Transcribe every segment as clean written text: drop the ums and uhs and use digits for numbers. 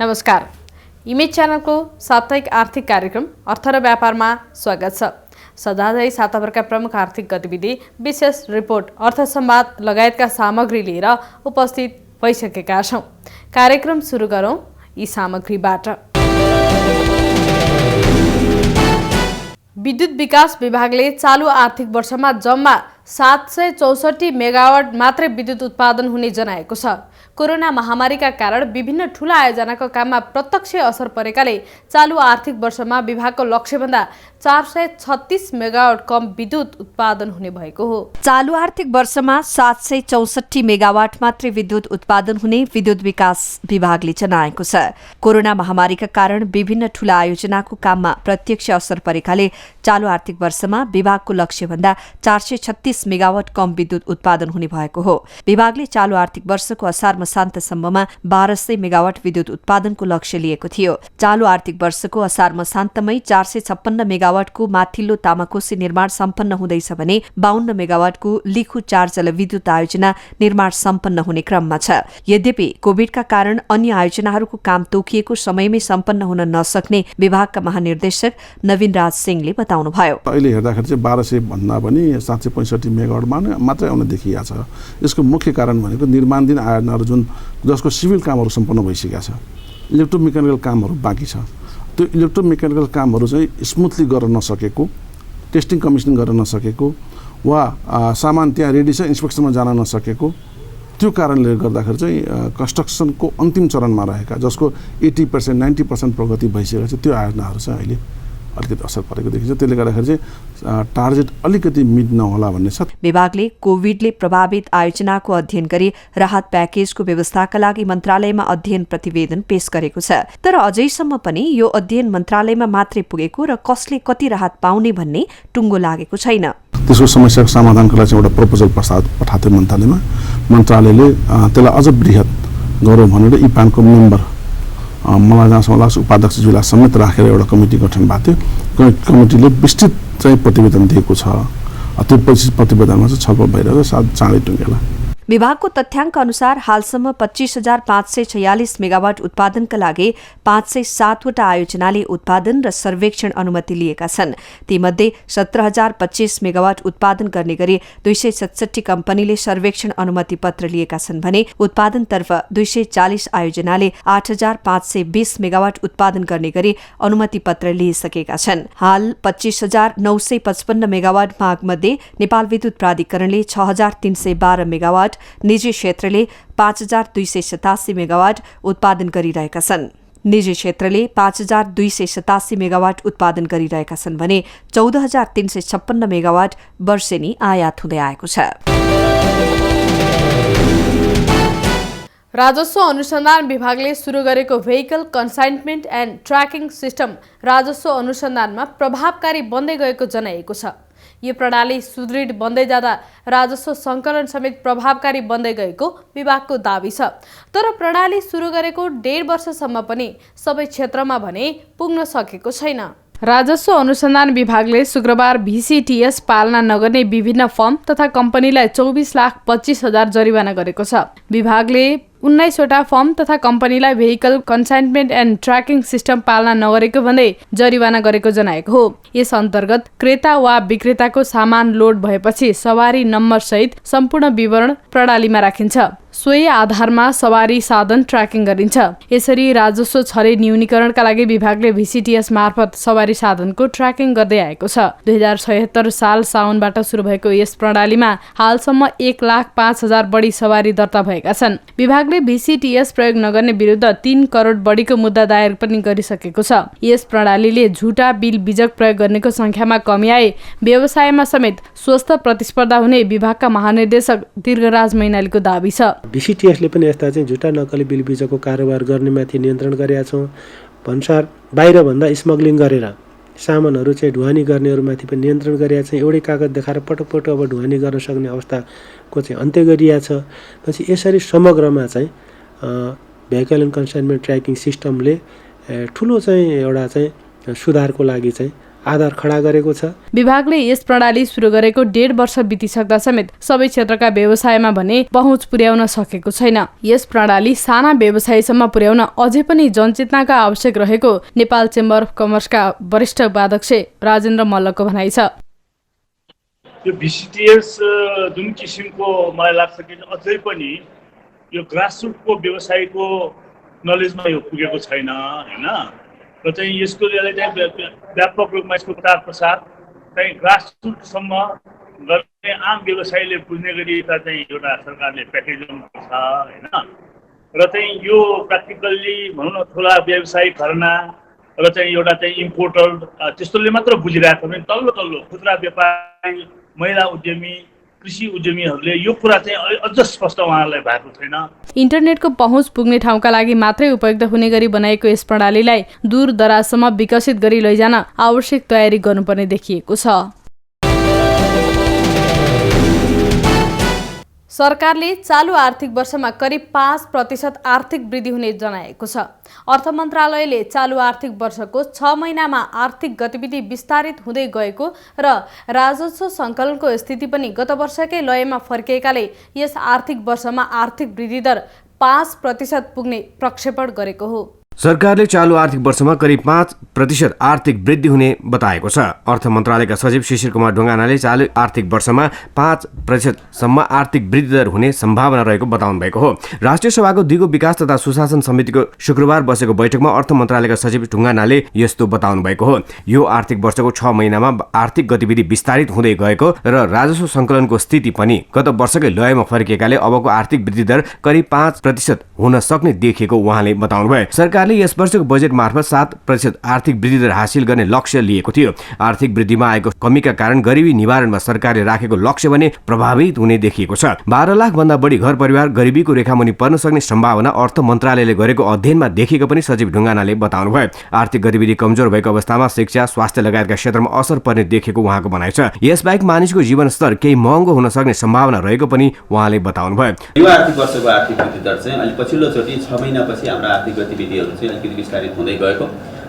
नमस्कार, इमेज च्यानलको साप्ताहिक आर्थिक कार्यक्रम अर्थ र व्यापारमा स्वागत छ। सदाझै साताभरका प्रमुख आर्थिक गतिविधि, विशेष रिपोर्ट, अर्थ संवाद लगायतका सामग्री लिएर उपस्थित भइसकेका छौं। कार्यक्रम सुरु गरौं यी सामग्रीबाट। विद्युत विकास विभागले चालु आर्थिक वर्षमा जम्मा 764 मेगावाट मात्रै विद्युत उत्पादन हुने जनाएको छ। कोरोना महामारीका कारण विभिन्न ठूला आयोजनाको काममा प्रत्यक्ष असर परेकाले चालु आर्थिक वर्षमा विभागको लक्ष्यभन्दा 436 मेगावाट कम विद्युत उत्पादन हुने भएको हो। चालु आर्थिक वर्षमा 764 मेगावाट मात्रै विद्युत उत्पादन हुने विद्युत विकास विभागले जनाएको छ। कोरोना महामारीका कारण विभिन्न ठूला आयोजनाको काममा प्रत्यक्ष असर परेकाले चालु आर्थिक वर्षमा विभागको लक्ष्यभन्दा 436 मेगावाट कम विद्युत उत्पादन हुने भएको हो। विभागले चालु आर्थिक वर्षको असार मसान्तसम्ममा 1200 मेगावाट विद्युत उत्पादनको लक्ष्य लिएको थियो। चालु आर्थिक वर्षको असार मसान्तमै 456 मेगावाटको माथिल्लो तामाकोशी निर्माण सम्पन्न हुँदैछ भने 52 मेगावाटको लिखु 4 जलविद्युत आयोजना निर्माण सम्पन्न हुने क्रममा छ। यद्यपि कोभिडका कारण अन्य आयोजनाहरूको काम तोकिएको समयमै सम्पन्न हुन नसक्ने विभागका महानिर्देशक नवीन राज सिंहले बताउनुभयो। अहिले हेर्दाखेरि चाहिँ 1200 भन्दा पनि 765 मेगावाटमा मात्रै आउन देखिएको छ। यसको मुख्य कारण भनेको निर्माणाधीन आयोजनाहरू जसको सिभिल कामहरू सम्पन्न भइसकेका छ, इलेक्ट्रोमेकानिकल कामहरू बाँकी छ। त्यो इलेक्ट्रोमेकानिकल कामहरू चाहिँ स्मुथली गर्न नसकेको, टेस्टिङ कमिसनिङ गर्न नसकेको वा सामान त्यहाँ रेडी छ इन्स्पेक्सनमा जान नसकेको, त्यो कारणले गर्दाखेरि चाहिँ कन्स्ट्रक्सनको अन्तिम चरणमा रहेका जसको 80% 90% प्रगति भइसकेको छ त्यो आयोजनाहरू चाहिँ अहिले अलिकति असर परेको देखिन्छ। त्यसले गर्दाखेरि चाहिँ टार्गेट अलिकति मिट नहोला भन्ने छ। विभागले कोभिडले प्रभावित आयोजनाको अध्ययन गरी राहत प्याकेजको व्यवस्थाका लागि मन्त्रालयमा अध्ययन प्रतिवेदन पेश गरेको छ। तर अझैसम्म पनि यो अध्ययन मन्त्रालयमा मात्रै पुगेको र कसले कति राहत पाउने भन्ने टुङ्गो लागेको छैन। त्यसको समस्याको समाधानको लागि एउटा प्रपोजल पठाएको थियो मन्त्रालयमा। मन्त्रालयले त्यसलाई अझ बृहत गरौँ भनेर इपानको मेम्बर मलाई जहाँसम्म लाग्छ उपाध्यक्षज्यूलाई समेत राखेर एउटा कमिटी गठन भएको थियो। कमिटीले विस्तृत चाहिँ प्रतिवेदन दिएको छ। त्यो प्रतिवेदनमा चाहिँ छलफल भइरहेको छ, चाँडै टुङ्गेला। विभागको तथ्याङ्क अनुसार हालसम्म 25,546 मेगावाट उत्पादनका लागि 507वटा आयोजनाले उत्पादन र सर्वेक्षण अनुमति लिएका छन्। तीमध्ये 17,025 मेगावाट उत्पादन गर्ने गरी 267 कम्पनीले सर्वेक्षण अनुमति पत्र लिएका छन् भने उत्पादनतर्फ 240 आयोजनाले 8,520 मेगावाट उत्पादन गर्ने गरी अनुमति पत्र लिइसकेका छन्। हाल 25,955 मेगावाट मागमध्ये नेपाल विद्युत प्राधिकरणले 6,312 मेगावाट, निजी क्षेत्रले 5,287 मेगावाट उत्पादन गरिरहेका छन्। निजी क्षेत्रले 5,287 मेगावाट उत्पादन गरिरहेका छन् भने 14,356 मेगावाट वर्षेनी आयात हुँदै आएको छ। राजस्व अनुसन्धान विभागले सुरु गरेको vehicle consignment and tracking system राजस्व अनुसन्धानमा प्रभावकारी बन्दै गएको जनाइएको छ। यो प्रणाली सुदृढ बन्दै जाँदा राजस्व सङ्कलन समेत प्रभावकारी बन्दै गएको विभागको दाबी छ। तर प्रणाली सुरु गरेको 1.5 वर्षसम्म पनि सबै क्षेत्रमा भने पुग्न सकेको छैन। राजस्व अनुसन्धान विभागले शुक्रबार VCTS पालना नगर्ने विभिन्न फर्म तथा कम्पनीलाई 24,25,000 जरिवाना गरेको छ। विभागले 19वटा फर्म तथा कम्पनीलाई vehicle consignment and tracking system पालना नगरेको भन्दै जरिवाना गरेको जनाएको हो। यस अन्तर्गत क्रेता वा विक्रेताको सामान लोड भएपछि सवारी नम्बर सहित सम्पूर्ण विवरण प्रणालीमा राखिन्छ। सोही आधारमा सवारी साधन ट्र्याकिङ गरिन्छ। यसरी राजस्व छरे न्यूनीकरणका लागि विभागले VCTS मार्फत सवारी साधनको ट्र्याकिङ गर्दै आएको छ। 2076 साल साउनबाट सुरु भएको यस प्रणालीमा हालसम्म 1,05,000 बढी सवारी दर्ता भएका छन्। विभागले VCTS प्रयोग नगर्ने विरुद्ध 3 करोड बढीको मुद्दा दायर पनि गरिसकेको छ। यस प्रणालीले झुटा बिल बिजक प्रयोग गर्नेको संख्यामा कमी आए व्यवसायमा समेत स्वस्थ प्रतिस्पर्धा हुने विभागका महानिर्देशक दीर्घराज मैनालीको दाबी छ। VCTSले पनि यस्ता चाहिँ झुटा नक्कली बिल बिजकको कारोबार गर्नेमाथि नियन्त्रण गरेका छौँ। भन्सार बाहिरभन्दा स्मग्लिङ गरेर सामानहरू चाहिँ ढुवानी गर्नेहरूमाथि पनि नियन्त्रण गरेका छौँ। एउटै कागज देखाएर पटक अब ढुवानी गर्न सक्ने अवस्थाको चाहिँ अन्त्य गरिएको छ। पछि यसरी समग्रमा चाहिँ भेहिकल एन्ड कन्साइनमेन्ट ट्र्याकिङ सिस्टमले ठुलो चाहिँ एउटा चाहिँ सुधारको लागि चाहिँ आधार खडा गरेको छ। विभागले यस प्रणाली सुरु गरेको 1.5 वर्ष बितिसक्दा समेत सबै क्षेत्रका व्यवसायमा भने पहुँच पुर्याउन सकेको छैन। यस प्रणाली साना व्यवसायीसम्म पुर्याउन अझै पनि जनचेतनाका आवश्यक रहेको नेपाल चेम्बर अफ कमर्सका वरिष्ठ उपाध्यक्ष राजेन्द्र मल्लको भनाइ छ। यो VCTS जुन किसिमको मलाई लाग्छ कि अझै पनि यो ग्रासरुटको व्यवसायको नलेजमा यो पुगेको छैन हैन, र चाहिँ यसको व्यापक रूपमा यसको प्रचार प्रसार चाहिँ ग्रासरुटसम्म गर्ने आम व्यवसायीले बुझ्ने गरी चाहिँ एउटा सरकारले प्याकेज ल्याउनुपर्छ हैन, र चाहिँ यो प्र्याक्टिकल्ली भनौँ न ठुला व्यवसायी घरना र चाहिँ एउटा चाहिँ इम्पोर्टर त्यस्तोले मात्र बुझिरहेको छ। तल्लो खुद्रा व्यापारी, महिला उद्यमी, कृषि उद्यमीहरूले यो कुरा चाहिँ अझ स्पष्ट उहाँहरूलाई भएको छैन। इन्टरनेटको पहुँच पुग्ने ठाउँका लागि मात्रै उपयुक्त हुने गरी बनाएको यस प्रणालीलाई दूर दराजसम्म विकसित गरी लैजान आवश्यक तयारी गर्नुपर्ने देखिएको छ। सरकारले चालु आर्थिक वर्षमा करिब 5% आर्थिक वृद्धि हुने जनाएको छ। अर्थ मन्त्रालयले चालु आर्थिक वर्षको 6 महिनामा आर्थिक गतिविधि विस्तारित हुँदै गएको र राजस्व सङ्कलनको स्थिति पनि गत वर्षकै लयमा फर्किएकाले यस आर्थिक वर्षमा आर्थिक वृद्धि दर 5% पुग्ने प्रक्षेपण गरेको हो। सरकारले चालु आर्थिक वर्षमा करिब 5% आर्थिक वृद्धि हुने बताएको छ। अर्थ मन्त्रालयका सचिव शिशिर कुमार ढुङ्गानाले चालु आर्थिक वर्षमा 5% सम्म आर्थिक वृद्धि दर हुने सम्भावना रहेको बताउनु भएको हो। राष्ट्रिय सभाको दिगो विकास तथा सुशासन समितिको शुक्रबार बसेको बैठकमा अर्थ मन्त्रालयका सचिव ढुङ्गानाले यस्तो बताउनु भएको हो। यो आर्थिक वर्षको 6 महिनामा आर्थिक गतिविधि विस्तारित हुँदै गएको र राजस्व सङ्कलनको स्थिति पनि गत वर्षकै लयमा फर्किएकाले अबको आर्थिक वृद्धि दर करिब 5% हुन सक्ने देखिएको उहाँले बताउनुभयो। सरकारले यस वर्षको बजेट मार्फत 7% आर्थिक वृद्धि दर हासिल गर्ने लक्ष्य लिएको थियो। आर्थिक वृद्धिमा आएको कमीका कारण गरिबी निवारणमा सरकारले राखेको लक्ष्य भने प्रभावित हुने देखिएको छ। 12 लाख भन्दा बढी घर परिवार गरिबीको रेखामुनि पर्न सक्ने सम्भावना अर्थ मन्त्रालयले गरेको अध्ययनमा देखिएको पनि सचिव ढुङ्गानाले बताउनुभयो। आर्थिक गतिविधि कमजोर भएको अवस्थामा शिक्षा, स्वास्थ्य लगायतका क्षेत्रमा असर पर्ने देखिएको उहाँको भनाइ छ। यसबाहेक मानिसको जीवनस्तर केही महँगो हुन सक्ने सम्भावना रहेको पनि उहाँले बताउनुभयो। यो आर्थिक वर्षको आर्थिक वृद्धि दर चाहिँ अहिले पछिल्लोचोटि 6 महिनापछि हाम्रो आर्थिक गतिविधिहरू चाहिँ अलिकति विस्तारित हुँदै गएको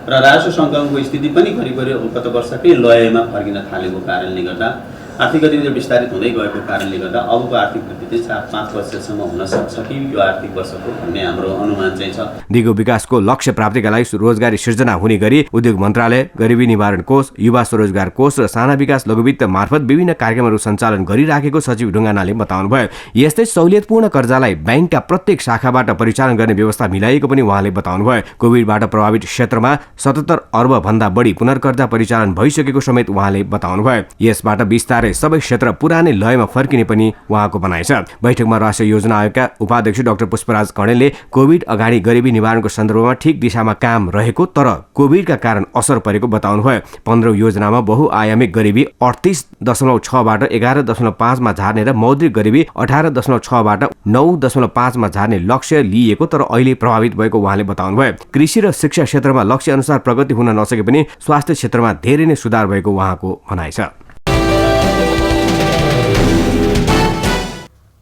र राजस्व सङ्कलनको स्थिति पनि करिब गत वर्षकै लयमा फर्किन थालेको कारणले गर्दा आर्थिक गतिविधि विस्तारित हुँदै गएको कारणले गर्दा अबको आर्थिक वृद्धि चाहिँ 5% हुन सक्छ कि यो आर्थिक वर्षको भन्ने हाम्रो अनुमान चाहिँ छ। दिगो विकासको लक्ष्य प्राप्तिका लागि रोजगारी सृजना हुने गरी उद्योग मन्त्रालय, गरिबी निवारण कोष, युवा स्वरोजगार कोष र साना विकास लघुवित्त मार्फत विभिन्न कार्यक्रमहरू सञ्चालन गरिराखेको सचिव ढुङ्गानाले बताउनुभयो। यस्तै सहुलियतपूर्ण कर्जालाई ब्याङ्कका प्रत्येक शाखाबाट परिचालन गर्ने व्यवस्था मिलाइएको पनि उहाँले बताउनुभयो। कोभिडबाट प्रभावित क्षेत्रमा 77 अर्ब भन्दा बढी पुनर्कर्जा परिचालन भइसकेको समेत उहाँले बताउनुभयो। यसबाट विस्तार सबै क्षेत्र पुरानै लयमा फर्किने पनि उहाँको भनाइ छ। बैठकमा राष्ट्रिय योजना आयोगका उपाध्यक्ष डाक्टर पुष्पराज कणेलले कोभिड अगाडि गरिबी निवारणको सन्दर्भमा ठिक दिशामा काम रहेको तर कोभिडका कारण असर परेको बताउनुभयो। 15 योजनामा बहुआयामिक गरिबी 38.6बाट 11.5 मा झार्ने र मौद्रिक गरिबी 18.6बाट 9.5 मा झार्ने लक्ष्य लिएको तर अहिले प्रभावित भएको उहाँले बताउनुभयो। कृषि र शिक्षा क्षेत्रमा लक्ष्य अनुसार प्रगति हुन नसके पनि स्वास्थ्य क्षेत्रमा धेरै नै सुधार भएको उहाँको भनाइ छ।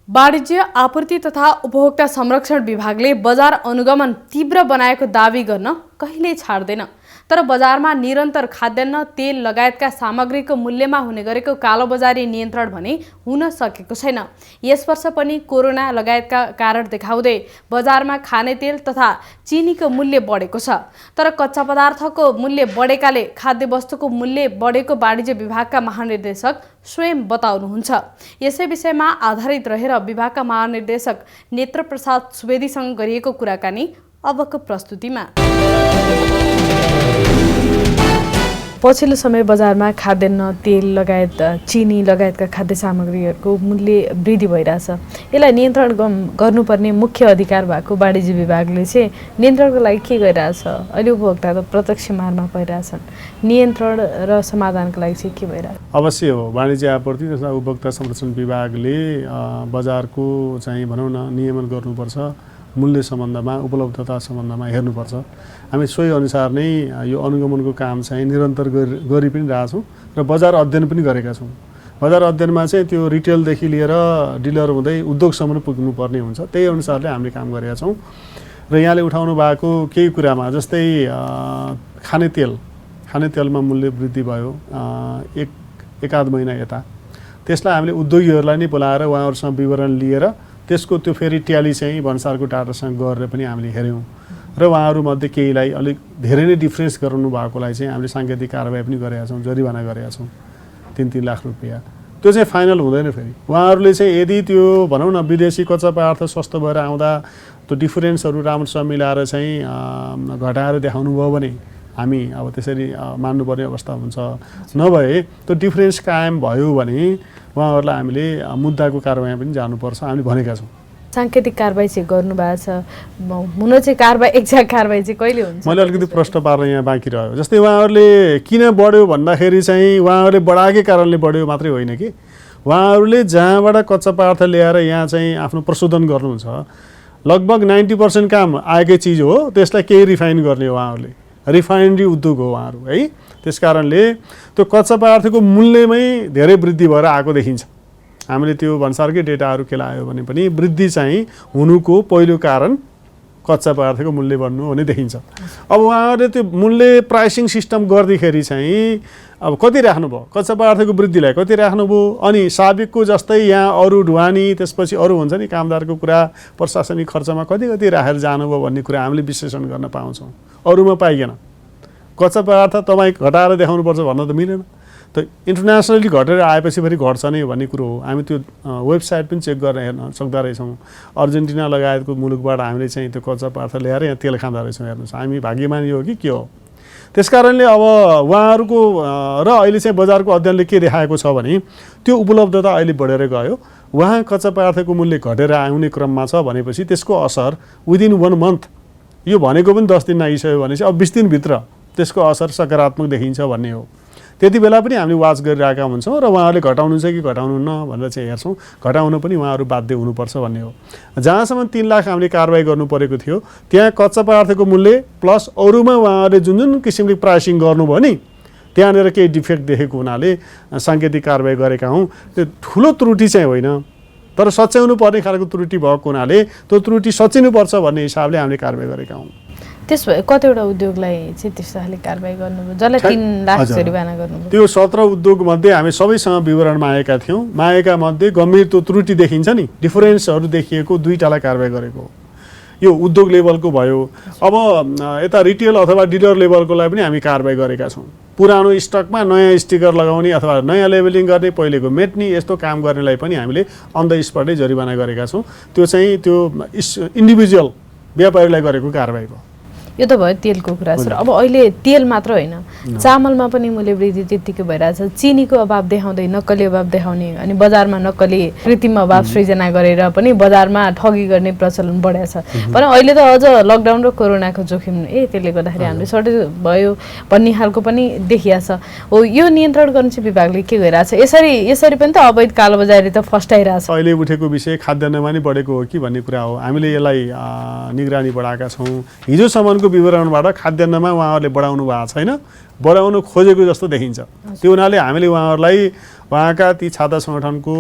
वाणिज्य, आपूर्ति तथा उपभोक्ता संरक्षण विभागले बजार अनुगमन तीव्र बनाएको दावी गर्न कहिल्यै छाड्दैन। तर बजारमा निरन्तर खाद्यान्न, तेल लगायतका सामग्रीको मूल्यमा हुने गरेको कालोबजारी नियन्त्रण भने हुन सकेको छैन। यस वर्ष पनि कोरोना लगायतका कारण देखाउँदै बजारमा खाने तेल तथा चिनीको मूल्य बढेको छ। तर कच्चा पदार्थको मूल्य बढेकाले खाद्य वस्तुको मूल्य बढेको वाणिज्य विभागका महानिर्देशक स्वयं बताउनुहुन्छ। यसै विषयमा आधारित रहेर विभागका महानिर्देशक नेत्र प्रसाद सुवेदीसँग गरिएको कुराकानी अबको प्रस्तुतिमा। पछिल्लो समय बजारमा खाद्यान्न, तेल लगायत चिनी लगायतका खाद्य सामग्रीहरूको मूल्य वृद्धि भइरहेछ। यसलाई नियन्त्रण गर्नुपर्ने मुख्य अधिकार भएको वाणिज्य विभागले चाहिँ नियन्त्रणको लागि के गरिरहेछ? अहिले उपभोक्ता त प्रत्यक्ष मारमा परिरहेछन्। नियन्त्रण र समाधानको लागि चाहिँ के भइरहेछ? अवश्य हो, वाणिज्य आपूर्ति तथा उपभोक्ता संरक्षण विभागले बजारको चाहिँ भनौँ न नियमन गर्नुपर्छ। मूल्य सम्बन्धमा, उपलब्धता सम्बन्धमा हेर्नुपर्छ। हामी सोही अनुसार नै यो अनुगमनको काम चाहिँ निरन्तर गरि पनि रहेछौँ र बजार अध्ययन पनि गरेका छौँ। बजार अध्ययनमा चाहिँ त्यो रिटेलदेखि लिएर डिलर हुँदै उद्योगसम्म पुग्नुपर्ने हुन्छ। त्यही अनुसारले हामीले काम गरेका छौँ। र यहाँले उठाउनु भएको केही कुरामा जस्तै खाने खानेतेलमा मूल्य वृद्धि भयो एकाध महिना यता, त्यसलाई हामीले उद्योगीहरूलाई नै बोलाएर उहाँहरूसँग विवरण लिएर त्यसको त्यो फेरि ट्याली चाहिँ भन्सारको डाटासँग गरेर पनि हामीले हेऱ्यौँ र उहाँहरूमध्ये केहीलाई अलिक धेरै नै डिफ्रेन्स गराउनु भएकोलाई चाहिँ हामीले साङ्केतिक कारबाही पनि गरेका छौँ, जरिवाना गरेका छौँ 3-3 लाख रुपियाँ। त्यो चाहिँ फाइनल हुँदैन फेरि। उहाँहरूले चाहिँ यदि त्यो भनौँ न विदेशी कच्चा पदार्थ सस्तो भएर आउँदा त्यो डिफरेन्सहरू राम्रोसँग मिलाएर चाहिँ घटाएर देखाउनु भयो भने हामी अब त्यसरी मान्नुपर्ने अवस्था हुन्छ। नभए त्यो डिफरेन्स कायम भयो भने उहाँहरूलाई हामीले मुद्दाको कारबाहीमा पनि जानुपर्छ हामीले भनेका छौँ। साङ्केतिक कारबाही चाहिँ गर्नुभएको छ, हुन चाहिँ कारबाही एक्ज्याक्ट कारबाही चाहिँ कहिले हुन्छ? मैले अलिकति प्रश्न पार्न यहाँ बाँकी रह्यो। जस्तै उहाँहरूले किन बढ्यो भन्दाखेरि चाहिँ उहाँहरूले बढाएकै कारणले बढ्यो मात्रै होइन कि, उहाँहरूले जहाँबाट कच्चा पदार्थ ल्याएर यहाँ चाहिँ आफ्नो प्रशोधन गर्नुहुन्छ, लगभग 90% काम आएकै चिज हो, त्यसलाई केही रिफाइन गर्ने हो उहाँहरूले, रिफाइनरी उद्योग हो उहाँहरू है। त्यस कारणले त्यो कच्चा पदार्थको मूल्यमै धेरै वृद्धि भएर आएको देखिन्छ। हामीले त्यो भन्सारकै डेटाहरू केलायो भने पनि वृद्धि चाहिँ हुनुको पहिलो कारण कच्चा पदार्थको मूल्य बढ्नु भने देखिन्छ। अब उहाँहरूले त्यो मूल्य प्राइसिङ सिस्टम गर्दाखेरि चाहिँ अब कति राख्नुभयो, कच्चा पदार्थको वृद्धिलाई कति राख्नुभयो, अनि साबिकको जस्तै यहाँ अरू ढुवानी त्यसपछि अरू हुन्छ नि कामदारको कुरा, प्रशासनिक खर्चमा कति कति राखेर जानुभयो भन्ने कुरा हामीले विश्लेषण गर्न पाउँछौँ। अरूमा पाइएन। कच्चा पदार्थ तपाईँ घटाएर देखाउनुपर्छ भन्न त मिलेन। त इन्टरनेसनली घटेर आएपछि फेरि घट्छ नै भन्ने कुरो हो। हामी त्यो वेबसाइट पनि चेक गरेर हेर्न सक्दा रहेछौँ। अर्जेन्टिना लगायतको मुलुकबाट हामीले चाहिँ त्यो कच्चा पदार्थ ल्याएर यहाँ तेल खाँदा रहेछौँ। हेर्नुहोस् हामी भाग्यमानी हो कि के हो। त्यस कारणले अब उहाँहरूको र अहिले चाहिँ बजारको अध्ययनले के देखाएको छ भने त्यो उपलब्धता अहिले बढेर गयो। उहाँ कच्चा पदार्थको मूल्य घटेर आउने क्रममा छ भनेपछि त्यसको असर विदिन 1 मन्थ, यो भनेको पनि 10 दिन नागिसक्यो भनेपछि अब 20 दिनभित्र त्यसको असर सकारात्मक देखिन्छ भन्ने हो। त्यति बेला पनि हामीले वाच गरिरहेका हुन्छौँ र उहाँहरूले घटाउनुहुन्छ कि घटाउनुहुन्न भनेर चाहिँ हेर्छौँ। घटाउन पनि उहाँहरू बाध्य हुनुपर्छ भन्ने हो। जहाँसम्म 3 लाख हामीले कारबाही गर्नु परेको थियो त्यहाँ कच्चा पदार्थको मूल्य प्लस अरूमा उहाँहरूले जुन जुन किसिमले प्राइसिङ गर्नुभयो नि त्यहाँनिर केही डिफेक्ट देखेको हुनाले साङ्केतिक कारबाही गरेका हौँ। त्यो ठुलो त्रुटि चाहिँ होइन, तर सच्याउनु पर्ने खालको त्रुटि भएको हुनाले त्यो त्रुटि सचिनुपर्छ भन्ने हिसाबले हामीले कारबाही गरेका हौँ। त्यसो भए कतिवटा उद्योगलाई चाहिँ त्यस्तो खाले कारबाही गर्नुभयो जसलाई 3 लाख जरिवाना गर्नुभयो? त्यो 17 उद्योगमध्ये हामी सबैसँग विवरण मागेका थियौँ। मागेका मध्ये गम्भीर त्यो त्रुटि देखिन्छ नि, डिफरेन्सहरू देखिएको 2टालाई कारबाही गरेको। यो उद्योग लेभलको भयो। अब यता रिटेल अथवा डिलर लेभलकोलाई पनि हामी कारबाही गरेका छौँ। पुरानो स्टकमा नयाँ स्टिकर लगाउने अथवा नयाँ लेबलिङ गर्ने, पहिलेको मेट्ने यस्तो काम गर्नेलाई पनि हामीले अन द स्पटै जरिवाना गरेका छौँ। त्यो चाहिँ त्यो इन्डिभिजुअल व्यापारीलाई गरेको कारबाही हो। यो त भयो तेलको कुरा सर। अब अहिले तेल मात्र होइन, चामलमा पनि मूल्य वृद्धि त्यत्तिकै भइरहेछ। चिनीको अभाव देखाउँदै नक्कली अभाव देखाउने अनि बजारमा नक्कली कृत्रिम अभाव सृजना गरेर पनि बजारमा ठगी गर्ने प्रचलन बढेको छ। भने अहिले त अझ लकडाउन र कोरोनाको जोखिम त्यसले गर्दाखेरि हामीले सर्टेज भयो भन्ने खालको पनि देखिया छ। हो, यो नियन्त्रण गर्न चाहिँ विभागले के गरिरहेछ? यसरी पनि त अवैध कालोबजारी त फस्टाइरहेछ। अहिले उठेको विषय खाद्यान्नमा नि बढेको हो कि भन्ने कुरा हो। हामीले यसलाई निगरानी बढाएका छौँ। हिजोसम्मको विवरणबाट खाद्यान्नमा उहाँहरूले बढाउनु भएको छैन, बढाउनु खोजेको जस्तो देखिन्छ। त्यो हुनाले हामीले उहाँहरूलाई उहाँका ती छाता सङ्गठनको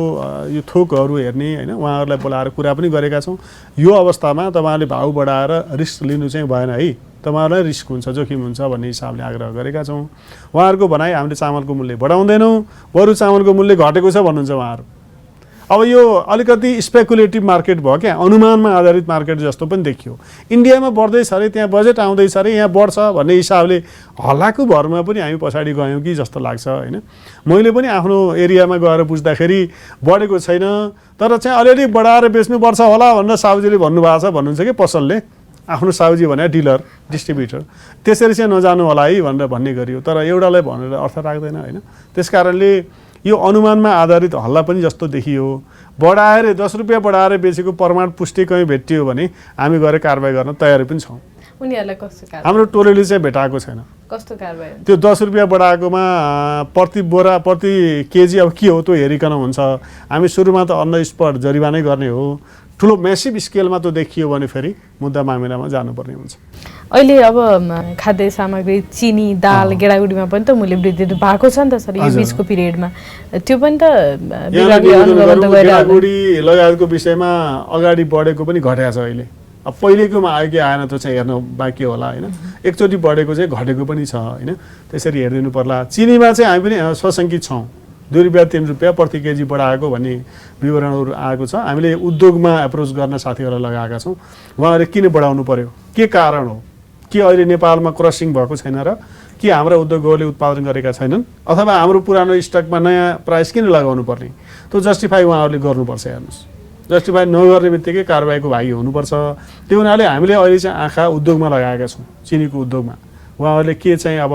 यो थोकहरू हेर्ने होइन उहाँहरूलाई बोलाएर कुरा पनि गरेका छौँ। यो अवस्थामा तपाईँहरूले भाउ बढाएर रिस्क लिनु चाहिँ भएन है, तपाईँहरूलाई रिस्क हुन्छ, जोखिम हुन्छ भन्ने हिसाबले आग्रह गरेका छौँ। उहाँहरूको भनाइ हामीले चामलको मूल्य बढाउँदैनौँ, बरु चामलको मूल्य घटेको छ भन्नुहुन्छ उहाँहरू। अब यो अलिकति स्पेकुलेटिभ मार्केट भयो क्या, अनुमानमा आधारित मार्केट जस्तो पनि देखियो। इन्डियामा बढ्दैछ अरे, त्यहाँ बजेट आउँदैछ अरे, यहाँ बढ्छ भन्ने हिसाबले हल्लाको भरमा पनि हामी पछाडि गयौँ कि जस्तो लाग्छ होइन। मैले पनि आफ्नो एरियामा गएर बुझ्दाखेरि बढेको छैन, तर चाहिँ अलिअलि बढाएर बेच्नुपर्छ होला भनेर साउजीले भन्नुभएको छ भन्नुहुन्छ कि पसलले। आफ्नो साउजी भने डिलर डिस्ट्रिब्युटर, त्यसरी चाहिँ नजानु होला है भनेर भन्ने गरियो। तर एउटालाई भनेर अर्थ राख्दैन होइन। त्यस कारणले यो अनुमानमा आधारित हल्ला पनि जस्तो देखियो। बढाएर 10 रुपियाँ बढाएर बेचेको प्रमाण पुष्टि कहीँ भेटियो भने हामी गएर कारबाही गर्न तयारी पनि छौँ। उनीहरूलाई कस्तो कारबाही? हाम्रो टोलीले चाहिँ भेटाएको छैन। कस्तो कारबाही? त्यो 10 रुपियाँ बढाएकोमा प्रति बोरा प्रति केजी अब के हो त्यो हेरिकन हुन्छ। हामी सुरुमा त अन द स्पट जरिवानै गर्ने हो। ठुलो म्यासिभ स्केलमा त देखियो भने फेरि मुद्दा मामिलामा जानुपर्ने हुन्छ। अहिले अब खाद्य सामग्री चिनी दाल गेडागुडीमा पनि त मूल्य वृद्धि भएको छ नि त सर यो बिचको पिरियडमा। त्यो पनि त गेडागुडी लगायतको विषयमा अगाडि बढेको पनि घटेको छ अहिले। अब पहिलेकोमा आयो कि आएन त्यो चाहिँ हेर्नु बाँकी होला होइन। एकचोटि बढेको चाहिँ घटेको पनि छ होइन, त्यसरी हेरिदिनु पर्ला। चिनीमा चाहिँ हामी पनि सशङ्कित छौँ, 2 रुपियाँ 3 रुपियाँ प्रति केजी बढाएको भन्ने विवरणहरू आएको छ। हामीले उद्योगमा एप्रोच गर्न साथीहरूलाई लगाएका छौँ, उहाँहरूले किन बढाउनु पर्यो, के कारण हो, के अहिले नेपालमा क्रसिङ भएको छैन र के हाम्रा उद्योगहरूले उत्पादन गरेका छैनन्, अथवा हाम्रो पुरानो स्टकमा नयाँ प्राइस किन लगाउनु पर्ने, त्यो जस्टिफाई उहाँहरूले गर्नुपर्छ। हेर्नुहोस्, जस्टिफाई नगर्ने बित्तिकै कारबाहीको भागी हुनुपर्छ। त्यो हुनाले हामीले अहिले चाहिँ आँखा उद्योगमा लगाएका छौँ, चिनीको उद्योगमा। उहाँहरूले के चाहिँ अब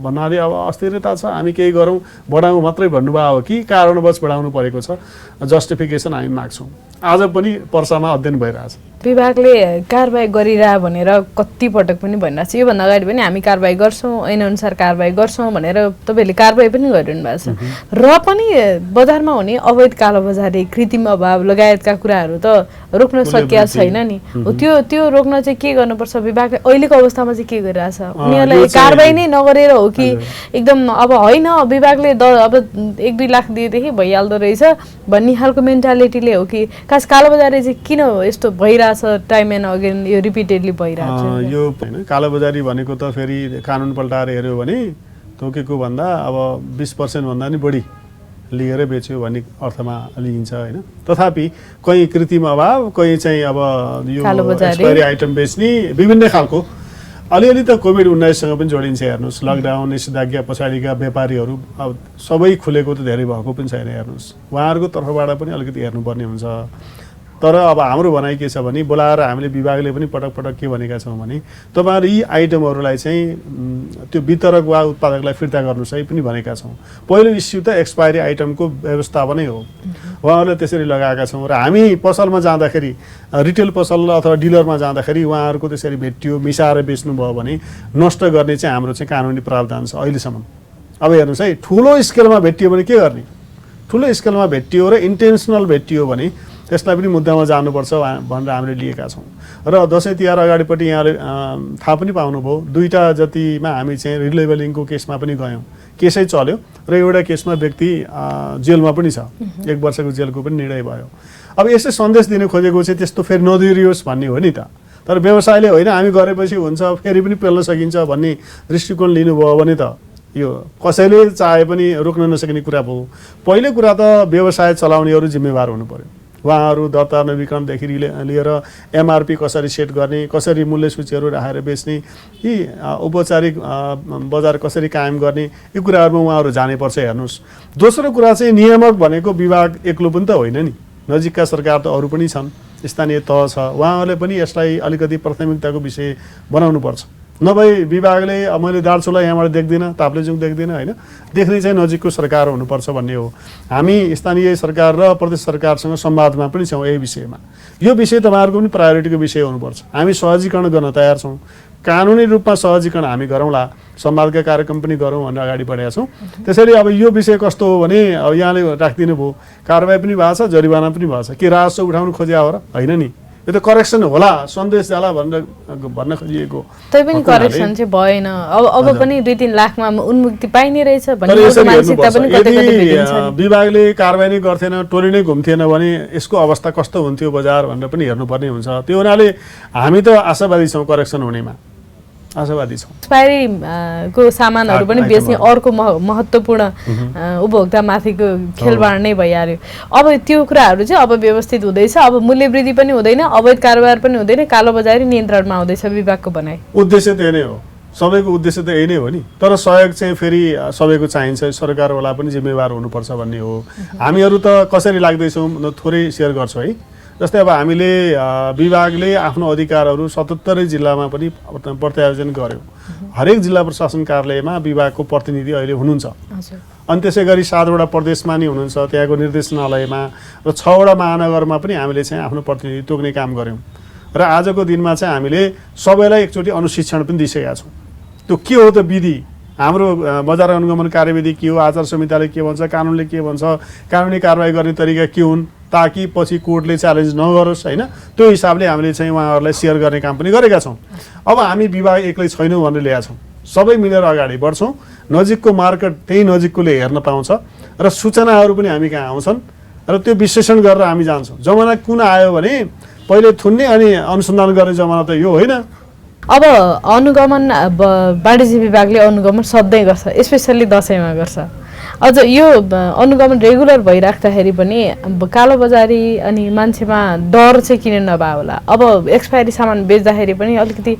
भन्नाले अब अस्थिरता छ, हामी केही गरौँ बढाउँ मात्रै भन्नुभयो हो कि कारणवश बढाउनु परेको छ, जस्टिफिकेसन हामी माग्छौँ। आज पनि पर्सामा अध्ययन भइरहेछ। विभागले कारबाही गरिरह भनेर कति पटक पनि भनिरहेको छ। योभन्दा अगाडि पनि हामी कारबाही गर्छौँ, ऐनअनुसार कारबाही गर्छौँ भनेर तपाईँहरूले कारबाही पनि गरिरहनु भएको छ। र पनि बजारमा हुने अवैध कालोबजारी, कृत्रिम अभाव लगायतका कुराहरू त रोक्न सकिया छैन नि। त्यो रोक्न चाहिँ के गर्नुपर्छ विभागले? अहिलेको अवस्थामा चाहिँ के गरिरहेछ? उनीहरूलाई कारबाही नै नगरेर हो कि एकदम अब होइन विभागले अब 1-2 लाख दिएदेखि भइहाल्दो रहेछ भन्ने खालको मेन्टालिटीले हो कि खास कालोबजारी चाहिँ किन यस्तो भइरहेछ टाइम एन्ड अगेन, यो रिपिटेडली भइरहेछ? यो होइन, कालोबजारी भनेको त फेरि कानुन पल्टाएर हेऱ्यो भने तोकेको भन्दा अब 20% भन्दा नि बढी लिएर बेच्यो भन्ने अर्थमा लिइन्छ होइन। तथापि कहीँ कृत्रिम अभाव, कहीँ चाहिँ अब यो एक्सपायरी आइटम बेच्ने विभिन्न खालको अलिअलि त कोभिड-19सँग पनि जोडिन्छ। हेर्नुहोस्, लकडाउन निषेधाज्ञा पछाडिका व्यापारीहरू अब सबै खुलेको त धेरै भएको पनि छैन। हेर्नुहोस्, उहाँहरूको तर्फबाट पनि अलिकति हेर्नुपर्ने हुन्छ। तर अब हाम्रो भनाइ के छ भने बोलाएर हामीले विभागले पनि पटक पटक के भनेका छौँ भने तपाईँहरू यी आइटमहरूलाई चाहिँ त्यो वितरक वा उत्पादकलाई फिर्ता गर्नुहोस् है पनि भनेका छौँ। पहिलो इस्यु त एक्सपायरी आइटमको व्यवस्थापनै हो, उहाँहरूले त्यसरी लगाएका छौँ। र हामी पसलमा जाँदाखेरि, रिटेल पसल अथवा डिलरमा जाँदाखेरि उहाँहरूको त्यसरी भेटियो मिसाएर बेच्नुभयो भने नष्ट गर्ने चाहिँ हाम्रो चाहिँ कानुनी प्रावधान छ अहिलेसम्म। अब हेर्नुहोस् है, ठुलो स्केलमा भेटियो भने के गर्ने? ठुलो स्केलमा भेटियो र इन्टेन्सनल भेटियो भने त्यसलाई पनि मुद्दामा जानुपर्छ भनेर हामीले लिएका छौँ। र दसैँ तिहार अगाडिपट्टि यहाँले थाहा पनि पाउनुभयो, 2टा जतिमा हामी चाहिँ रिलेबलिङको केसमा पनि गयौँ, केसै चल्यो र एउटा केसमा व्यक्ति जेलमा पनि छ, 1 वर्षको जेलको पनि निर्णय भयो। अब यसै सन्देश दिन खोजेको चाहिँ त्यस्तो फेरि नदोहोरियोस् भन्ने हो नि त। तर व्यवसायले होइन हामी गरेपछि हुन्छ फेरि पनि पेल्न सकिन्छ भन्ने दृष्टिकोण लिनुभयो भने त यो कसैले चाहे पनि रोक्न नसक्ने कुरा भयो। पहिलो कुरा त व्यवसाय चलाउनेहरू जिम्मेवार हुनु पर्यो। उहाँहरू दर्ता नवीकरणदेखि लिएर एमआरपी कसरी सेट गर्ने, कसरी मूल्य सूचीहरू राखेर बेच्ने, यी औपचारिक बजार कसरी कायम गर्ने, यी कुराहरूमा उहाँहरू जानेपर्छ। हेर्नुहोस्, दोस्रो कुरा चाहिँ नियामक भनेको विभाग एक्लो पनि त होइन नि, नजिकका सरकार त अरू पनि छन्, स्थानीय तह छ, उहाँहरूले पनि यसलाई अलिकति प्राथमिकताको विषय बनाउनुपर्छ। नभए विभागले मैले दार्चुला यहाँबाट देख्दिनँ, ताप्लेजुङ देख्दिनँ होइन, देख्ने चाहिँ नजिकको सरकार हुनुपर्छ भन्ने हो। हामी स्थानीय सरकार र प्रदेश सरकारसँग संवादमा पनि छौँ यही विषयमा। यो विषय तपाईँहरूको पनि प्रायोरिटीको विषय हुनुपर्छ। हामी सहजीकरण गर्न तयार छौँ, कानुनी रूपमा सहजीकरण हामी गरौँला, संवादका कार्यक्रम पनि गरौँ भनेर अगाडि बढेका छौँ। त्यसैले अब यो विषय कस्तो हो भने अब यहाँले राखिदिनु भयो, कारबाही पनि भएको छ, जरिवाना पनि भएको छ, के राजस्व उठाउनु खोज्या हो र? होइन नि, यो त करेक्सन होला, सन्देश जाला भन्न खोजिएको। त्यही पनि करेक्सन चाहिँ भएन। अब पनि 2-3 लाखमा उन्मुक्ति पाइने रहेछ भन्ने मानसिकता पनि कतै-कतै भेटिन्छ। विभागले कारबाही नै गर्थेन, टोली नै घुम्थेन भने यसको अवस्था कस्तो हुन्थ्यो बजार भनेर पनि हेर्नुपर्ने हुन्छ। त्यो हुनाले हामी त आशावादी छौँ, करेक्सन हुनेमा आशावादी छौँ। एक्सपायरी को सामानहरू पनि बेच्ने अर्को महत्त्वपूर्ण उपभोक्तामाथिको खेलबाड नै भइहाल्यो। अब त्यो कुराहरू चाहिँ अब व्यवस्थित हुँदैछ, अब मूल्य वृद्धि पनि हुँदैन, अवैध कारोबार पनि हुँदैन, कालोबजारी नियन्त्रणमा आउँदैछ विभागको भनाइ। उद्देश्य त यही नै हो, सबैको उद्देश्य त यही नै हो नि। तर सहयोग चाहिँ फेरि सबैको चाहिन्छ, सरकारवाला पनि जिम्मेवार हुनुपर्छ भन्ने हो। हामीहरू त कसरी लाग्दैछौँ थोरै सेयर गर्छु है। जस्तै अब हामीले विभागले आफ्नो अधिकारहरू 77 जिल्लामा पनि प्रत्यायोजन गर्यो। हरेक जिल्ला प्रशासन कार्यालयमा विभागको प्रतिनिधि अहिले हुनुहुन्छ, अनि त्यसै गरी 7वटा प्रदेशमा नि हुनुहुन्छ त्यहाँको निर्देशनालयमा, र 6वटा महानगरमा पनि हामीले चाहिँ आफ्नो प्रतिनिधि तोक्ने काम गऱ्यौँ। र आजको दिनमा चाहिँ हामीले सबैलाई एकचोटि अनुशिक्षण पनि दिइसकेका छौँ। त्यो के हो त विधि, हाम्रो बजार अनुगमन कार्यविधि के हो, आचार संहिताले के भन्छ, कानुनले के भन्छ, कानुनी कारबाही गर्ने तरिका के हुन्, ताकि पछि कोर्टले च्यालेन्ज नगरोस् होइन। त्यो हिसाबले हामीले चाहिँ उहाँहरूलाई सेयर गर्ने काम पनि गरेका छौँ। अब हामी विभाग एक्लै छैनौँ भनेर ल्याएका छौँ, सबै मिलेर अगाडि बढ्छौँ। नजिकको मार्केट त्यही नजिककोले हेर्न पाउँछ र सूचनाहरू पनि हामी कहाँ आउँछन् र त्यो विश्लेषण गरेर हामी जान्छौँ। जमाना कुन आयो भने पहिले थुन्ने अनि अनुसन्धान गर्ने जमाना त यो होइन। अब अनुगमन वाणिज्य विभागले अनुगमन सधैँ गर्छ, स्पेसल्ली दसैँमा गर्छ। अझ यो अनुगमन रेगुलर भइराख्दाखेरि पनि कालोबजारी अनि मान्छेमा डर चाहिँ किन नभए होला? अब एक्सपायरी सामान बेच्दाखेरि पनि अलिकति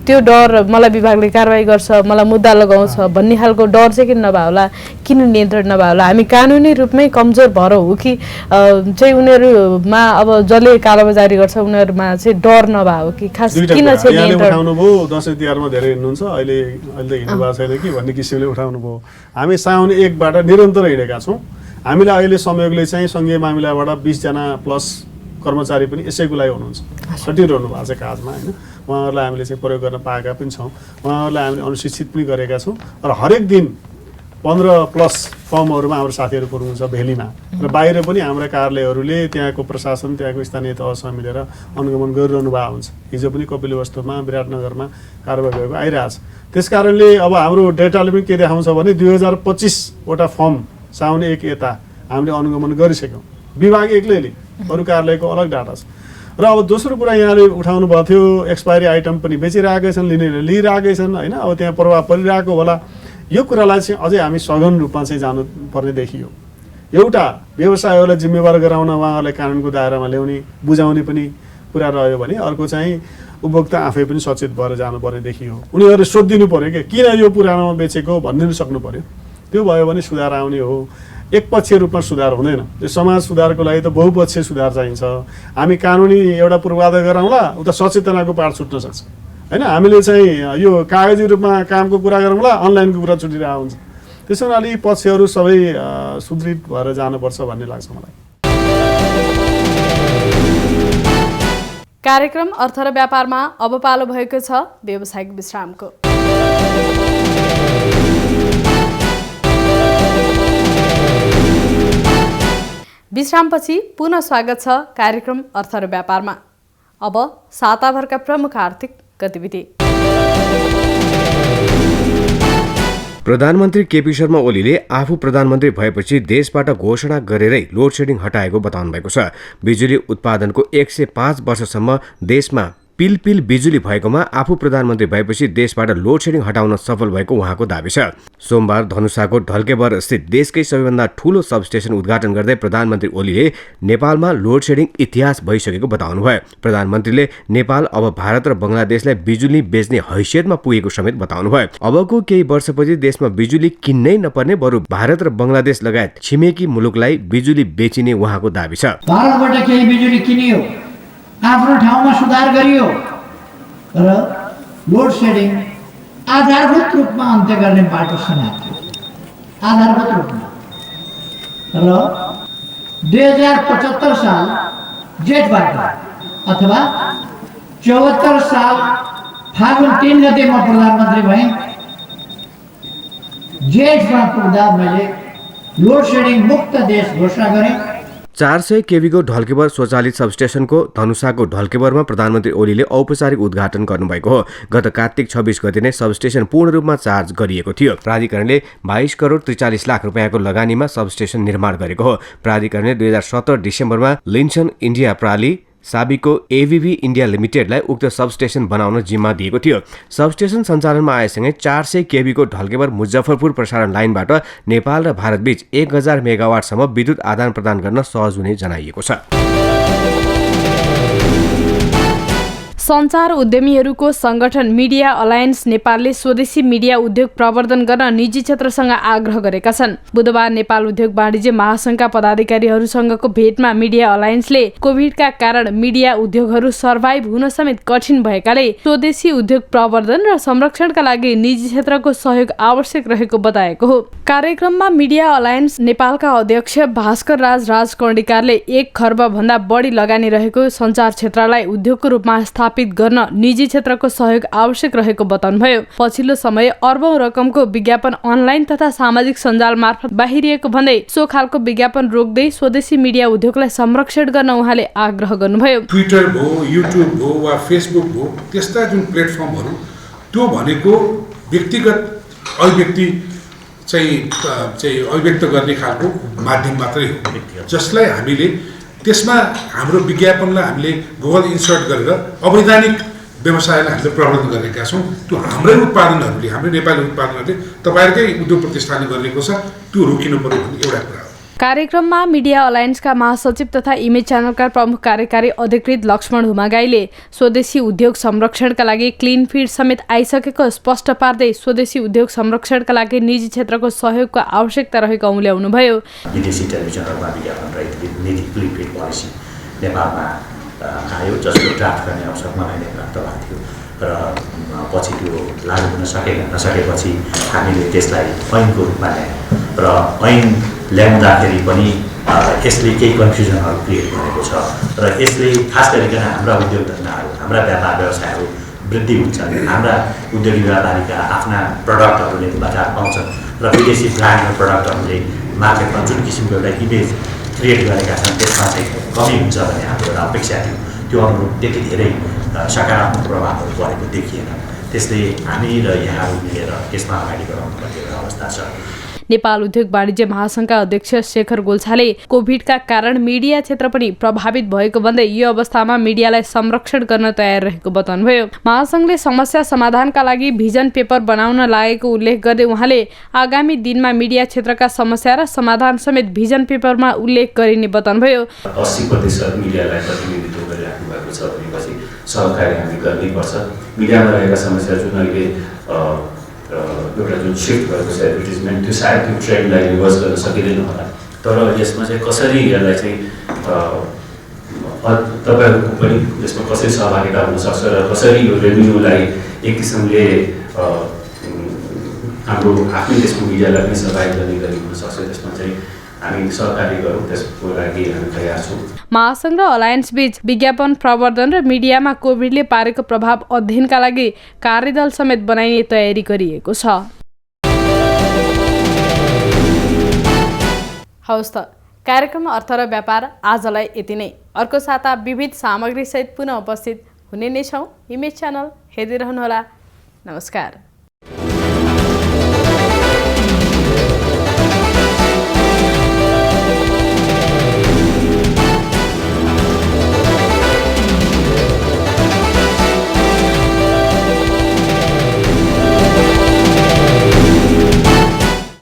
त्यो डर मलाई विभागले कारवाही गर्छ, मलाई मुद्दा लगाउँछ भन्ने खालको डर चाहिँ किन नभए होला? किन नियन्त्रण नभए होला? हामी कानुनी रूपमै कमजोर भएर हो कि चाहिँ उनीहरूमा अब जसले कालोबजारी गर्छ उनीहरूमा चाहिँ डर नभए हो कि? खास किन चाहिँ नियन्त्रण उठाउनुभयो? दसैँ तिहारमा धेरै हिँड्नुहुन्छ, अहिले त हिँड्नु भएको छैन कि भन्ने किसिमले उठाउनु भयो। हामी साउन 1 बाट निरन्तर हिँडेका छौँ। हामीलाई अहिले संयोगले चाहिँ सङ्घीय मामिलाबाट 20 जना प्लस कर्मचारी पनि यसैको लागि हुनुहुन्छ, छटिरहनु भएको छ काजमा होइन। उहाँहरूलाई हामीले चाहिँ प्रयोग गर्न पाएका पनि छौँ, उहाँहरूलाई हामीले अनुशिक्षित पनि गरेका छौँ। र हरेक दिन 15 प्लस फर्महरूमा हाम्रो साथीहरू पुग्नुहुन्छ भेलीमा, र बाहिर पनि हाम्रा कार्यालयहरूले त्यहाँको प्रशासन त्यहाँको स्थानीय तहसँग मिलेर अनुगमन गरिरहनु भएको हुन्छ। हिजो पनि कपिलवस्तुमा विराटनगरमा कारबाही भएको आइरहेछ। त्यस कारणले अब हाम्रो डेटाले पनि के देखाउँछ भने 2025वटा फर्म साउन 1 यता हामीले अनुगमन गरिसक्यौँ, विभाग एक्लैले, अरू कार्यालयको अलग डाटा छ। र अब दोस्रो कुरा यहाँले उठाउनु भएको थियो, एक्सपायरी आइटम पनि बेचिरहेकै छन्, लिइरहेकै छन् होइन। अब त्यहाँ प्रभाव परिरहेको होला। यो कुरालाई चाहिँ अझै हामी सघन रूपमा चाहिँ जानुपर्ने देखियो। एउटा व्यवसायहरूलाई जिम्मेवार गराउन उहाँहरूलाई कानुनको दायरामा ल्याउने बुझाउने पनि कुरा रह्यो भने, अर्को चाहिँ उपभोक्ता आफै पनि सचेत भएर जानुपर्ने देखियो। उनीहरूले सोधिदिनु पऱ्यो कि किन यो पुरानोमा बेचेको भनिदिनु सक्नु पऱ्यो। त्यो भयो भने सुधार आउने हो। एकपक्षीय रूपमा सुधार हुँदैन। यो समाज सुधारको लागि त बहुपक्षीय सुधार चाहिन्छ। हामी कानुनी एउटा पूर्वाधार गराउँला, उता सचेतनाको पाठ छुट्न सक्छ होइन। हामीले चाहिँ यो कागजी रूपमा कामको कुरा गरौँला, अनलाइनको कुरा छुटिरहेको हुन्छ। त्यसो हुनाले यी पक्षहरू सबै सुदृढ भएर जानुपर्छ भन्ने लाग्छ मलाई। कार्यक्रम अर्थ र व्यापारमा अब पालो भएको छ व्यावसायिक विश्रामको। विश्रामपछि पुनः स्वागत छ कार्यक्रम अर्थ र व्यापारमा। अब साताभरका प्रमुख आर्थिक गतिविधि। प्रधानमन्त्री केपी शर्मा ओलीले आफू प्रधानमन्त्री भएपछि देशबाट घोषणा गरेरै लोड सेडिङ हटाएको बताउनु भएको छ। बिजुली उत्पादनको 105 वर्षसम्म देशमा पिल बिजुली भएकोमा आफू प्रधानमन्त्री भएपछि देशबाट लोड सेडिङ हटाउन सफल भएको उहाँको दाबी छ। सोमबार धनुषाको ढल्केबर स्थित देशकै सबैभन्दा ठूलो सबस्टेसन उद्घाटन गर्दै प्रधानमन्त्री ओलीले नेपालमा लोड सेडिङ इतिहास भइसकेको बताउनुभयो। प्रधानमन्त्रीले नेपाल अब भारत र बंगलादेशलाई बिजुली बेच्ने हैसियतमा पुगेको समेत बताउनुभयो। अबको केही वर्षपछि देशमा बिजुली किन्नै नपर्ने, बरु भारत र बंगलादेश लगायत छिमेकी मुलुकलाई बिजुली बेचिने उहाँको दाबी छ। भारतबाट केही बिजुली किनियो, आफ्नो ठाउँमा सुधार गरियो र लोड सेडिङ आधारभूत रूपमा अन्त्य गर्ने बाटो समात्यो। आधारभूत रूपमा र 2075 साल जेठबाट अथवा 74 साल फागुन 3 गते म प्रधानमन्त्री भएँ। जेठमा पुग्दा मैले लोड सेडिङ मुक्त देश घोषणा गरेँ। 400 केवीको ढल्केबर स्वचालित सबस्टेसनको धनुषाको ढल्केबरमा प्रधानमन्त्री ओलीले औपचारिक उद्घाटन गर्नुभएको हो। गत कार्तिक 26 गते नै सबस्टेसन पूर्ण रूपमा चार्ज गरिएको थियो। प्राधिकरणले 22 करोड 43 लाख रुपियाँको लगानीमा सबस्टेसन निर्माण गरेको हो। प्राधिकरणले 2017 डिसेम्बरमा लिन्सन इन्डिया प्राली साबिको एभीभी इन्डिया लिमिटेडलाई उक्त सबस्टेसन बनाउन जिम्मा दिएको थियो। सबस्टेसन सञ्चालनमा आएसँगै 400 केवीको ढल्केबर मुजफ्फरपुर प्रसारण लाइनबाट नेपाल र भारतबीच 1000 मेगावाटसम्म विद्युत आदान प्रदान गर्न सहज हुने जनाइएको छ। सञ्चार उद्यमीहरूको संगठन मिडिया अलायन्स नेपालले स्वदेशी मिडिया उद्योग प्रवर्धन गर्न निजी क्षेत्रसँग आग्रह गरेका छन्। बुधबार नेपाल उद्योग वाणिज्य महासंघका पदाधिकारीहरूसँगको भेटमा मिडिया अलायन्सले कोभिडका कारण मिडिया उद्योगहरू सर्भाइभ हुन समेत कठिन भएकाले स्वदेशी उद्योग प्रवर्धन र संरक्षणका लागि निजी क्षेत्रको सहयोग आवश्यक रहेको बताएको हो। कार्यक्रममा मिडिया अलायन्स नेपालका अध्यक्ष भास्कर राज कर्णिकारले 1 खर्ब भन्दा बढी लगानी रहेको सञ्चार क्षेत्रलाई उद्योगको रूपमा स्थापित गर्न निजी क्षेत्रको सहयोग आवश्यक रहेको बताउनुभयो। पछिल्लो समय अर्बौं रकमको विज्ञापन अनलाइन तथा सामाजिक सञ्जाल मार्फत बाहिरिएको भन्दै सो खालको विज्ञापन रोक्दै स्वदेशी मिडिया उद्योगलाई संरक्षण गर्न उहाँले आग्रह गर्नुभयो। ट्विटर भयो, युट्युब भयो वा फेसबुक भयो, त्यस्ता जुन प्लेटफर्महरू त्यो भनेको व्यक्तिगत अभिव्यक्ति चाहिँ अभिव्यक्त गर्ने खालको माध्यम मात्रै हो, जसलाई हामीले त्यसमा हाम्रो विज्ञापनलाई हामीले गुगल इन्सर्ट गरेर अवैधानिक व्यवसायलाई हामीले प्रबन्धन गरेका छौँ। त्यो हाम्रै उत्पादनहरूले, हाम्रै नेपाली उत्पादनहरूले तपाईँहरूकै उद्योग प्रतिष्ठानले गरेको छ, त्यो रोकिनु पर्यो भन्ने एउटा कुरा हो। कार्यक्रममा मिडिया अलायन्सका महासचिव तथा इमेज च्यानलका प्रमुख कार्यकारी अधिकृत लक्ष्मण हुमागाईले स्वदेशी उद्योग संरक्षणका लागि क्लिन फिड समेत आइसकेको स्पष्ट पार्दै स्वदेशी उद्योग संरक्षणका लागि निजी क्षेत्रको सहयोगको आवश्यकता रहेको औँल्याउनुभयो। विदेशी टेलिभिजनहरूमा विज्ञापन रहित नीति क्लिन फिड पोलिसी नेपालमा आयो, जसको ड्राफ्ट गर्ने अवसर मलाई नै प्राप्त भएको थियो र पछि त्यो लागू हुन नसकेपछि हामीले त्यसलाई ऐनको रूपमा ल्यायौँ र ऐन ल्याउँदाखेरि पनि यसले केही कन्फ्युजनहरू क्रिएट गरेको छ र यसले खास गरिकन हाम्रा उद्योग धन्दाहरू, हाम्रा व्यापार व्यवसायहरू वृद्धि हुन्छन्, हाम्रा उद्योगी व्यापारीका आफ्ना प्रडक्टहरूले बजार पाउँछन् र विदेशी ब्रान्ड र प्रडक्टहरूले मार्केटमा जुन किसिमको एउटा इमेज क्रिएट गरेका छन् त्यसमा चाहिँ कमी हुन्छ भन्ने हाम्रो एउटा अपेक्षा थियो। त्यो अनुरूप त्यति धेरै सकारात्मक प्रभावहरू परेको देखिएन। त्यसले हामी र यहाँहरू मिलेर यसमा अगाडि बढाउनु पर्ने अवस्था छ। नेपाल उद्योग वाणिज्य महासंघका अध्यक्ष शेखर गोल्छाले कोभिडका कारण मिडिया क्षेत्र पनि प्रभावित भएको भन्दै यो अवस्थामा मिडियालाई संरक्षण गर्न तयार रहेको बताउनुभयो। महासंघले समस्या समाधानका लागि भिजन पेपर बनाउन लागेको उल्लेख गर्दै उहाँले आगामी दिनमा मिडिया क्षेत्रका समस्या र समाधान समेत भिजन पेपरमा उल्लेख गरिने बताउनुभयो। 80% मिडियालाई प्रतिनिधित्व गरिराख्नु भएको छ भनेपछि सहकारी हामी गर्नैपर्छ। मिडियामा रहेका समस्या जुन अहिले एउटा जुन सिफ्ट भएको छ एडभर्टिजमेन्ट, त्यो सायद त्यो ट्रेन्डलाई रिभर्स गर्न सकिँदैन होला, तर यसमा चाहिँ कसरी यसलाई चाहिँ तपाईँहरूको पनि यसमा कसरी सहभागिता हुनसक्छ र कसरी यो रेभेन्यूलाई एक किसिमले हाम्रो आफ्नै देशको मिडियालाई पनि सहभागी गर्ने गरी हुनसक्छ, त्यसमा चाहिँ हामी सहकारी गरौँ, त्यसको लागि हामी तयार छौँ। महासंघ र अलायन्स बीच विज्ञापन प्रवर्धन र मिडियामा कोभिडले पारेको प्रभाव अध्ययनका लागि कार्यदल समेत बनाइने तयारी गरिएको छ। हवस् त, कार्यक्रम अर्थ र व्यापार आजलाई यति नै। अर्को साता विविध सामग्री सहित पुनः उपस्थित हुने नै छौँ। इमेज च्यानल हेर्दै रहनुहोला। नमस्कार।